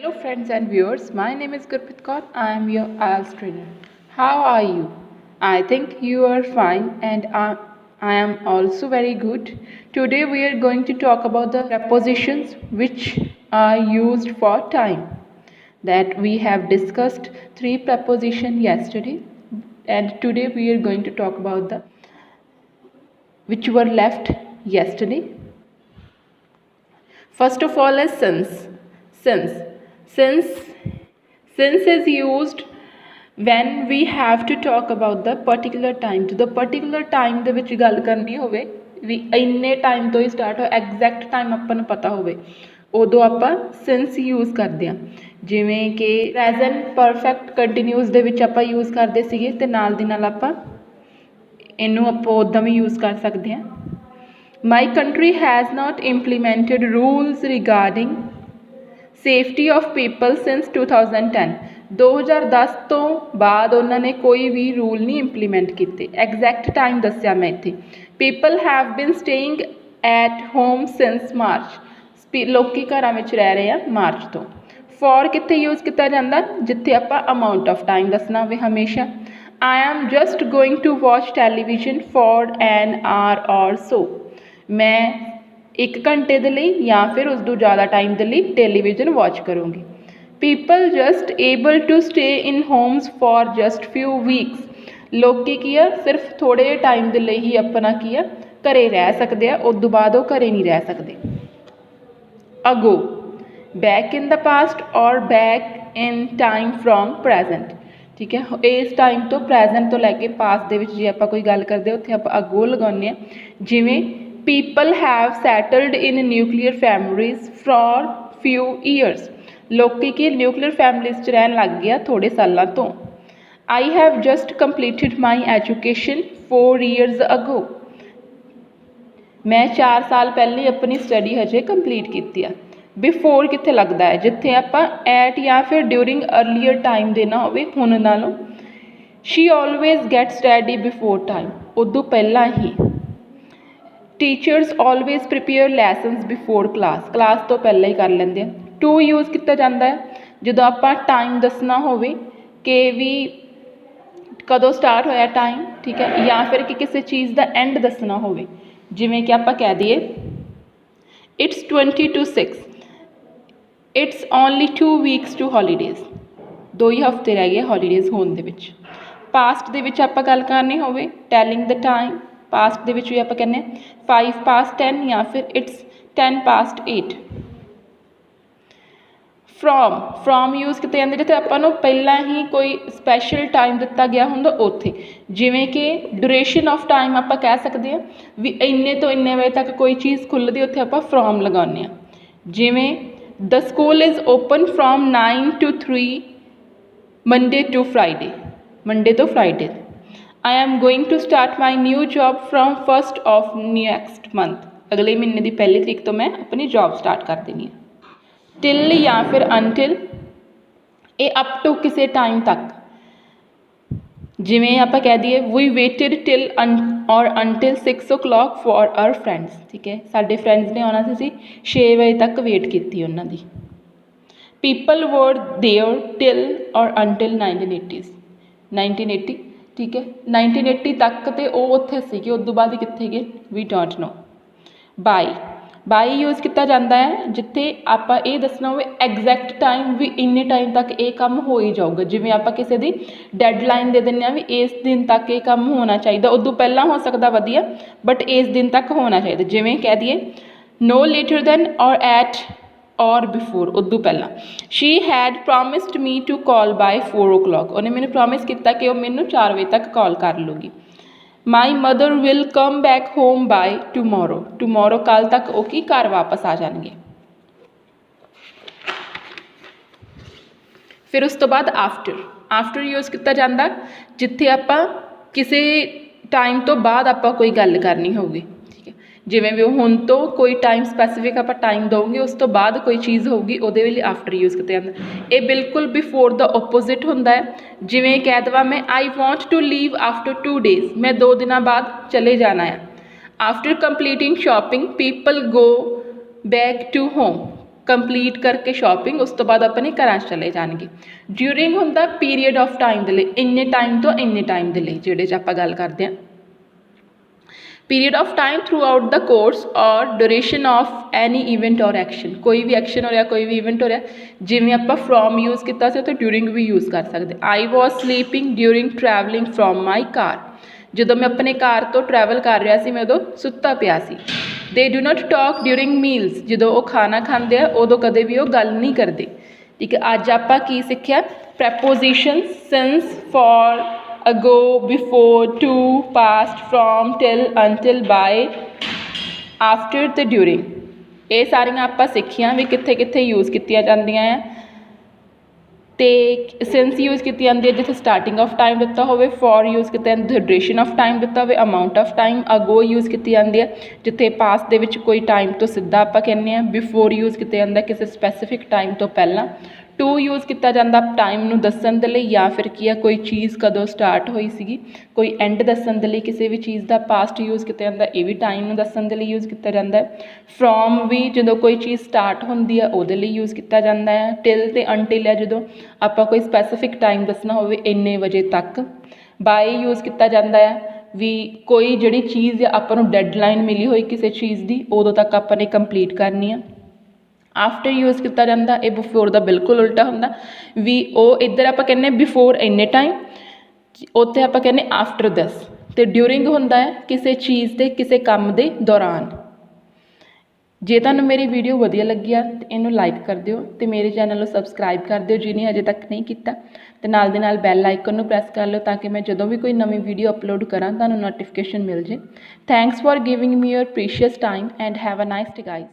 Hello friends and viewers, my name is Gurpreet Kaur. I am your IELTS trainer. How are you? I think you are fine and I am also very good. Today we are going to talk about the prepositions which are used for time. That we have discussed 3 prepositions yesterday and today we are going to talk about the which were left yesterday. First of all is since. Since since is used when we have to talk about the particular time. To the particular time ਦੇ ਵਿੱਚ ਗੱਲ ਕਰਨੀ ਹੋਵੇ ਵੀ ਇੰਨੇ time ਤੋਂ ਹੀ start ਹੋ exact time ਆਪਾਂ ਨੂੰ ਪਤਾ ਹੋਵੇ ਉਦੋਂ ਆਪਾਂ since ਯੂਜ਼ ਕਰਦੇ ਹਾਂ ਜਿਵੇਂ ਕਿ ਪ੍ਰੈਜ਼ੈਂਟ ਪਰਫੈਕਟ ਕੰਟੀਨਿਊਸ ਦੇ ਵਿੱਚ ਆਪਾਂ ਯੂਜ਼ ਕਰਦੇ ਸੀਗੇ ਤੇ ਨਾਲ ਦੀ ਨਾਲ ਆਪਾਂ ਇਹਨੂੰ ਆਪਾਂ ਉੱਦਾਂ ਵੀ ਯੂਜ਼ ਕਰ ਸਕਦੇ ਹਾਂ My country has not implemented rules regarding safety of people since 2010. 2010 ਤੋਂ ਬਾਅਦ ਉਹਨਾਂ ਨੇ ਕੋਈ ਵੀ ਰੂਲ ਨਹੀਂ ਇੰਪਲੀਮੈਂਟ ਕੀਤੇ ਐਗਜ਼ੈਕਟ ਟਾਈਮ ਦੱਸਿਆ ਮੈਂ ਇੱਥੇ people have been staying at home since March ਲੋਕੀ ਘਰਾਂ ਵਿੱਚ ਰਹਿ ਰਹੇ ਆ ਮਾਰਚ ਤੋਂ ਫੋਰ ਕਿੱਥੇ ਯੂਜ਼ ਕੀਤਾ ਜਾਂਦਾ ਜਿੱਥੇ ਆਪਾਂ ਅਮਾਊਂਟ ਆਫ ਟਾਈਮ ਦੱਸਣਾ ਹੋਵੇ ਹਮੇਸ਼ਾ I am just going to watch television for an hour or so. मैं 1 घंटे ਦੇ ਲਈ ਜਾਂ ਫਿਰ ਉਸ ਤੋਂ ਜ਼ਿਆਦਾ ਟਾਈਮ ਦੇ ਲਈ ਟੈਲੀਵਿਜ਼ਨ ਵਾਚ ਕਰੂੰਗੀ people just able to stay in homes for just few weeks ਲੋਕੀ ਕੀ ਆ ਸਿਰਫ ਥੋੜੇ ਜਿਹੇ ਟਾਈਮ ਦੇ ਲਈ ਹੀ ਆਪਣਾ ਕੀ ਆ ਘਰੇ ਰਹਿ ਸਕਦੇ ਆ ਉਸ ਤੋਂ ਬਾਅਦ ਉਹ ਘਰੇ ਨਹੀਂ ਰਹਿ ਸਕਦੇ ਅਗੋ ਬੈਕ ਇਨ ਦਾ ਪਾਸਟ ਔਰ back in time from present ਠੀਕ ਹੈ ਇਸ ਟਾਈਮ ਤੋਂ ਪ੍ਰੈਜ਼ੈਂਟ ਤੋਂ ਲੈ ਕੇ ਪਾਸਟ ਦੇ ਵਿੱਚ ਜੇ ਆਪਾਂ ਕੋਈ ਗੱਲ ਕਰਦੇ ਉੱਥੇ ਆਪਾਂ ਅਗੋ ਲਗਾਉਂਦੇ ਹਾਂ ਜਿਵੇਂ people have settled in nuclear families for few years ਲੋਕੀ ਕੀ ਨਿਊਕਲੀਅਰ ਫੈਮਲੀਜ਼ 'ਚ ਰਹਿਣ ਲੱਗ ਗਿਆ ਥੋੜ੍ਹੇ ਸਾਲਾਂ ਤੋਂ I have just completed my education 4 years ago ਮੈਂ 4 ਸਾਲ ਪਹਿਲੇ ਆਪਣੀ ਸਟੱਡੀ ਹਜੇ ਕੰਪਲੀਟ ਕੀਤੀ ਆ ਬਿਫੋਰ ਕਿੱਥੇ ਲੱਗਦਾ ਹੈ ਜਿੱਥੇ ਆਪਾਂ ਐਟ ਜਾਂ ਫਿਰ ਡਿਊਰਿੰਗ ਅਰਲੀਅਰ ਟਾਈਮ ਦੇਣਾ ਹੋਵੇ ਹੁਣ ਨਾਲੋਂ she always gets ready before time ਉਦੋਂ ਪਹਿਲਾਂ ਹੀ teachers always prepare lessons before class ਤੋਂ ਪਹਿਲਾਂ ਹੀ ਕਰ ਲੈਂਦੇ ਆ ਟੂ ਯੂਜ਼ ਕੀਤਾ ਜਾਂਦਾ ਹੈ ਜਦੋਂ ਆਪਾਂ ਟਾਈਮ ਦੱਸਣਾ ਹੋਵੇ ਕਿ ਵੀ ਕਦੋਂ ਸਟਾਰਟ ਹੋਇਆ ਟਾਈਮ ਠੀਕ ਹੈ ਜਾਂ ਫਿਰ ਕਿ ਕਿਸੇ ਚੀਜ਼ ਦਾ ਐਂਡ ਦੱਸਣਾ ਹੋਵੇ ਜਿਵੇਂ ਕਿ ਆਪਾਂ ਕਹਿ ਦਈਏ it's 20 to 6 it's only 2 weeks to holidays 2 ਹੀ ਹਫ਼ਤੇ ਰਹਿ ਗਏ ਹੌਲੀਡੇਜ਼ ਹੋਣ ਦੇ ਵਿੱਚ ਪਾਸਟ ਦੇ ਵਿੱਚ ਆਪਾਂ ਗੱਲ ਕਰਨੀ ਹੋਵੇ ਟੈਲਿੰਗ ਦ ਟਾਈਮ ਪਾਸਟ ਦੇ ਵਿੱਚ ਵੀ ਆਪਾਂ ਕਹਿੰਦੇ ਹਾਂ 5 past 10 ਜਾਂ ਫਿਰ ਇਟਸ 10 past 8 ਫਰੋਮ ਯੂਜ਼ ਕੀਤੇ ਜਾਂਦੇ ਜਿੱਥੇ ਆਪਾਂ ਨੂੰ ਪਹਿਲਾਂ ਹੀ ਕੋਈ ਸਪੈਸ਼ਲ ਟਾਈਮ ਦਿੱਤਾ ਗਿਆ ਹੁੰਦਾ ਉੱਥੇ ਜਿਵੇਂ ਕਿ ਡਿਊਰੇਸ਼ਨ ਆਫ ਟਾਈਮ ਆਪਾਂ ਕਹਿ ਸਕਦੇ ਹਾਂ ਵੀ ਇੰਨੇ ਤੋਂ ਇੰਨੇ ਵਜੇ ਤੱਕ ਕੋਈ ਚੀਜ਼ ਖੁੱਲ੍ਹਦੀ ਉੱਥੇ ਆਪਾਂ ਫਰੋਮ ਲਗਾਉਂਦੇ ਹਾਂ ਜਿਵੇਂ the school is open from 9 to 3 Monday to Friday Monday ਤੋਂ Friday I am going to start my new job from 1st of next month ਅਗਲੇ ਮਹੀਨੇ ਦੀ ਪਹਿਲੀ ਤਰੀਕ ਤੋਂ ਮੈਂ ਆਪਣੀ ਜੌਬ ਸਟਾਰਟ ਕਰ ਦੇਣੀ ਹੈ ਟਿਲ ਜਾਂ ਫਿਰ ਅਨਟਿਲ ਇਹ ਅਪ ਟੂ ਕਿਸੇ ਟਾਈਮ ਤੱਕ ਜਿਵੇਂ ਆਪਾਂ ਕਹਿ ਦਈਏ ਵੀ ਵੇਟਡ ਟਿਲ ਔਰ ਅਨਟਿਲ 6 o'clock ਫॉर आवर ਫਰੈਂਡਸ ਠੀਕ ਹੈ ਸਾਡੇ ਫਰੈਂਡਸ ਨੇ ਆਉਣਾ ਸੀ 6 ਵਜੇ ਤੱਕ ਵੇਟ ਕੀਤੀ ਉਹਨਾਂ ਦੀ ਪੀਪਲ ਵਰ ਦੇਅਰ ਟਿਲ ਔਰ ਅਨਟਿਲ 1980 ਠੀਕ ਹੈ 1980 ਤੱਕ ਤੇ ਉਹ ਉੱਥੇ ਸੀਗੇ ਉਸ ਤੋਂ ਬਾਅਦ ਕਿੱਥੇ ਗਏ ਵੀ ਡੋਂਟ ਨੋ ਬਾਈ ਯੂਜ਼ ਕੀਤਾ ਜਾਂਦਾ ਹੈ ਜਿੱਥੇ ਆਪਾਂ ਇਹ ਦੱਸਣਾ ਹੋਵੇ ਐਗਜ਼ੈਕਟ ਟਾਈਮ ਵੀ ਇੰਨੇ ਟਾਈਮ ਤੱਕ ਇਹ ਕੰਮ ਹੋ ਹੀ ਜਾਊਗਾ ਜਿਵੇਂ ਆਪਾਂ ਕਿਸੇ ਦੀ ਡੈਡਲਾਈਨ ਦੇ ਦਿੰਦੇ ਹਾਂ ਵੀ ਇਸ ਦਿਨ ਤੱਕ ਇਹ ਕੰਮ ਹੋਣਾ ਚਾਹੀਦਾ ਉਦੋਂ ਪਹਿਲਾਂ ਹੋ ਸਕਦਾ ਵਧੀਆ ਬਟ ਇਸ ਦਿਨ ਤੱਕ ਹੋਣਾ ਚਾਹੀਦਾ ਜਿਵੇਂ ਕਹਿ ਦਈਏ no later than or at or before ਉਦੋਂ ਪਹਿਲਾਂ she had promised me to call by 4 o'clock ਉਹਨੇ ਮੈਨੂੰ ਪ੍ਰੋਮਿਸ ਕੀਤਾ ਕਿ ਉਹ ਮੈਨੂੰ 4 ਵਜੇ ਤੱਕ ਕਾਲ ਕਰ ਲੂਗੀ my mother will come back home by tomorrow ਕੱਲ੍ਹ ਤੱਕ ਉਹ ਕੀ ਘਰ ਵਾਪਸ ਆ ਜਾਣਗੇ ਫਿਰ ਉਸ ਤੋਂ ਬਾਅਦ ਆਫਟਰ ਯੂਜ਼ ਕੀਤਾ ਜਾਂਦਾ ਜਿੱਥੇ ਆਪਾਂ ਕਿਸੇ ਟਾਈਮ ਤੋਂ ਬਾਅਦ ਆਪਾਂ ਕੋਈ ਗੱਲ ਕਰਨੀ ਹੋਊਗੀ ਜਿਵੇਂ ਵੀ ਹੁਣ ਤੋਂ ਕੋਈ ਟਾਈਮ ਸਪੈਸੀਫਿਕ ਆਪਾਂ ਟਾਈਮ ਦਊਂਗੇ ਉਸ ਤੋਂ ਬਾਅਦ ਕੋਈ ਚੀਜ਼ ਹੋਊਗੀ ਉਹਦੇ ਵੇਲੇ ਆਫਟਰ ਯੂਜ਼ ਕੀਤਾ ਜਾਂਦਾ ਇਹ ਬਿਲਕੁਲ ਬਿਫੋਰ ਦਾ ਓਪੋਜ਼ਿਟ ਹੁੰਦਾ ਹੈ ਜਿਵੇਂ ਕਹਿ ਦੇਵਾਂ ਮੈਂ I want to leave after 2 days ਮੈਂ 2 ਦਿਨਾਂ ਬਾਅਦ ਚਲੇ ਜਾਣਾ ਆ after completing shopping people go back to home complete ਕਰਕੇ ਸ਼ਾਪਿੰਗ ਉਸ ਤੋਂ ਬਾਅਦ ਆਪਣੇ ਘਰਾਂ 'ਚ ਚਲੇ ਜਾਣਗੇ। ਡਿਊਰਿੰਗ ਹੁੰਦਾ ਪੀਰੀਅਡ ਆਫ ਟਾਈਮ ਦੇ ਲਈ, ਇੰਨੇ ਟਾਈਮ ਤੋਂ ਇੰਨੇ ਟਾਈਮ ਦੇ ਲਈ ਜਿਹੜੇ 'ਚ ਆਪਾਂ ਗੱਲ ਕਰਦੇ ਹਾਂ। Period of time through out the course ਔਰ ਡਿਊਰੇਸ਼ਨ ਆਫ ਐਨੀ ਇਵੈਂਟ ਔਰ ਐਕਸ਼ਨ, ਕੋਈ ਵੀ ਐਕਸ਼ਨ ਹੋ ਰਿਹਾ, ਕੋਈ ਵੀ ਇਵੈਂਟ ਹੋ ਰਿਹਾ। ਜਿਵੇਂ ਆਪਾਂ ਫਰੋਮ ਯੂਜ਼ ਕੀਤਾ ਸੀ ਉੱਥੇ ਡਿਊਰਿੰਗ ਵੀ ਯੂਜ਼ ਕਰ ਸਕਦੇ। I was sleeping during travelling from my car, ਜਦੋਂ ਮੈਂ ਆਪਣੇ ਕਾਰ ਤੋਂ ਟਰੈਵਲ ਕਰ ਰਿਹਾ ਸੀ ਮੈਂ ਉਦੋਂ ਸੁੱਤਾ ਪਿਆ ਸੀ। They do not talk during meals, ਜਦੋਂ ਉਹ ਖਾਣਾ ਖਾਂਦੇ ਆ ਉਦੋਂ ਕਦੇ ਵੀ ਉਹ ਗੱਲ ਨਹੀਂ ਕਰਦੇ। ਠੀਕ ਹੈ, ਅੱਜ ਆਪਾਂ ਕੀ ਸਿੱਖਿਆ? Preposition since, for, ago, before, to, past, from, till, until, by, after ਅਤੇ ਡਿਊਰਿੰਗ। ਇਹ ਸਾਰੀਆਂ ਆਪਾਂ ਸਿੱਖੀਆਂ ਵੀ ਕਿੱਥੇ ਕਿੱਥੇ ਯੂਜ਼ ਕੀਤੀਆਂ ਜਾਂਦੀਆਂ ਆ। ਅਤੇ ਸਿੰਸ ਯੂਜ਼ ਕੀਤੀ ਜਾਂਦੀ ਹੈ ਜਿੱਥੇ ਸਟਾਰਟਿੰਗ ਆਫ ਟਾਈਮ ਦਿੱਤਾ ਹੋਵੇ, ਫॉर ਯੂਜ਼ ਕੀਤਾ ਜਾਂਦਾ ਜਿੱਥੇ ਡਿਊਰੇਸ਼ਨ ਆਫ ਟਾਈਮ ਦਿੱਤਾ ਹੋਵੇ, amount of time, ago use ਕੀਤੀ ਜਾਂਦੀ ਹੈ ਜਿੱਥੇ ਪਾਸਟ ਦੇ ਵਿੱਚ ਕੋਈ ਟਾਈਮ ਤੋਂ ਸਿੱਧਾ ਆਪਾਂ ਕਹਿੰਦੇ ਹਾਂ, ਬਿਫੋਰ ਯੂਜ਼ ਕੀਤਾ ਜਾਂਦਾ ਕਿਸੇ ਸਪੈਸੀਫਿਕ ਟਾਈਮ ਤੋਂ ਪਹਿਲਾਂ, ਟੂ ਯੂਜ਼ ਕੀਤਾ ਜਾਂਦਾ ਟਾਈਮ ਨੂੰ ਦੱਸਣ ਦੇ ਲਈ ਜਾਂ ਫਿਰ ਕੀ ਆ ਕੋਈ ਚੀਜ਼ ਕਦੋਂ ਸਟਾਰਟ ਹੋਈ ਸੀਗੀ, ਕੋਈ ਐਂਡ ਦੱਸਣ ਦੇ ਲਈ ਕਿਸੇ ਵੀ ਚੀਜ਼ ਦਾ। ਪਾਸਟ ਯੂਜ਼ ਕੀਤਾ ਜਾਂਦਾ, ਇਹ ਵੀ ਟਾਈਮ ਨੂੰ ਦੱਸਣ ਦੇ ਲਈ ਯੂਜ਼ ਕੀਤਾ ਜਾਂਦਾ ਹੈ। ਫਰੋਮ ਵੀ ਜਦੋਂ ਕੋਈ ਚੀਜ਼ ਸਟਾਰਟ ਹੁੰਦੀ ਆ ਉਹਦੇ ਲਈ ਯੂਜ਼ ਕੀਤਾ ਜਾਂਦਾ ਹੈ। ਟਿਲ ਅਤੇ ਅਨਟਿਲ ਹੈ ਜਦੋਂ ਆਪਾਂ ਕੋਈ ਸਪੈਸੀਫਿਕ ਟਾਈਮ ਦੱਸਣਾ ਹੋਵੇ ਇੰਨੇ ਵਜੇ ਤੱਕ। ਬਾਏ ਯੂਜ਼ ਕੀਤਾ ਜਾਂਦਾ ਹੈ ਵੀ ਕੋਈ ਜਿਹੜੀ ਚੀਜ਼ ਆਪਾਂ ਨੂੰ ਡੈਡਲਾਈਨ ਮਿਲੀ ਹੋਈ ਕਿਸੇ ਚੀਜ਼ ਦੀ ਉਦੋਂ ਤੱਕ ਆਪਾਂ ਨੇ ਕੰਪਲੀਟ ਕਰਨੀ ਆ। ਆਫਟਰ ਯੂਜ਼ ਕੀਤਾ ਜਾਂਦਾ, ਇਹ ਬਿਫੋਰ ਦਾ ਬਿਲਕੁਲ ਉਲਟਾ ਹੁੰਦਾ ਵੀ ਉਹ ਇੱਧਰ ਆਪਾਂ ਕਹਿੰਦੇ ਬਿਫੋਰ ਇੰਨੇ ਟਾਈਮ, ਉੱਥੇ ਆਪਾਂ ਕਹਿੰਦੇ ਆਫਟਰ ਦਿਸ। ਅਤੇ ਡਿਊਰਿੰਗ ਹੁੰਦਾ ਹੈ ਕਿਸੇ ਚੀਜ਼ ਦੇ ਕਿਸੇ ਕੰਮ ਦੇ ਦੌਰਾਨ। ਜੇ ਤੁਹਾਨੂੰ ਮੇਰੀ ਵੀਡੀਓ ਵਧੀਆ ਲੱਗੀ ਆ ਤਾਂ ਇਹਨੂੰ ਲਾਈਕ ਕਰ ਦਿਓ ਅਤੇ ਮੇਰੇ ਚੈਨਲ ਨੂੰ ਸਬਸਕ੍ਰਾਈਬ ਕਰ ਦਿਓ ਜਿਹਨੇ ਅਜੇ ਤੱਕ ਨਹੀਂ ਕੀਤਾ, ਅਤੇ ਨਾਲ ਦੇ ਨਾਲ ਬੈਲ ਆਈਕਨ ਨੂੰ ਪ੍ਰੈਸ ਕਰ ਲਿਓ ਤਾਂ ਕਿ ਮੈਂ ਜਦੋਂ ਵੀ ਕੋਈ ਨਵੀਂ ਵੀਡੀਓ ਅਪਲੋਡ ਕਰਾਂ ਤੁਹਾਨੂੰ ਨੋਟੀਫਿਕੇਸ਼ਨ ਮਿਲ ਜੇ। Thanks for giving me your precious time and have a nice day guys.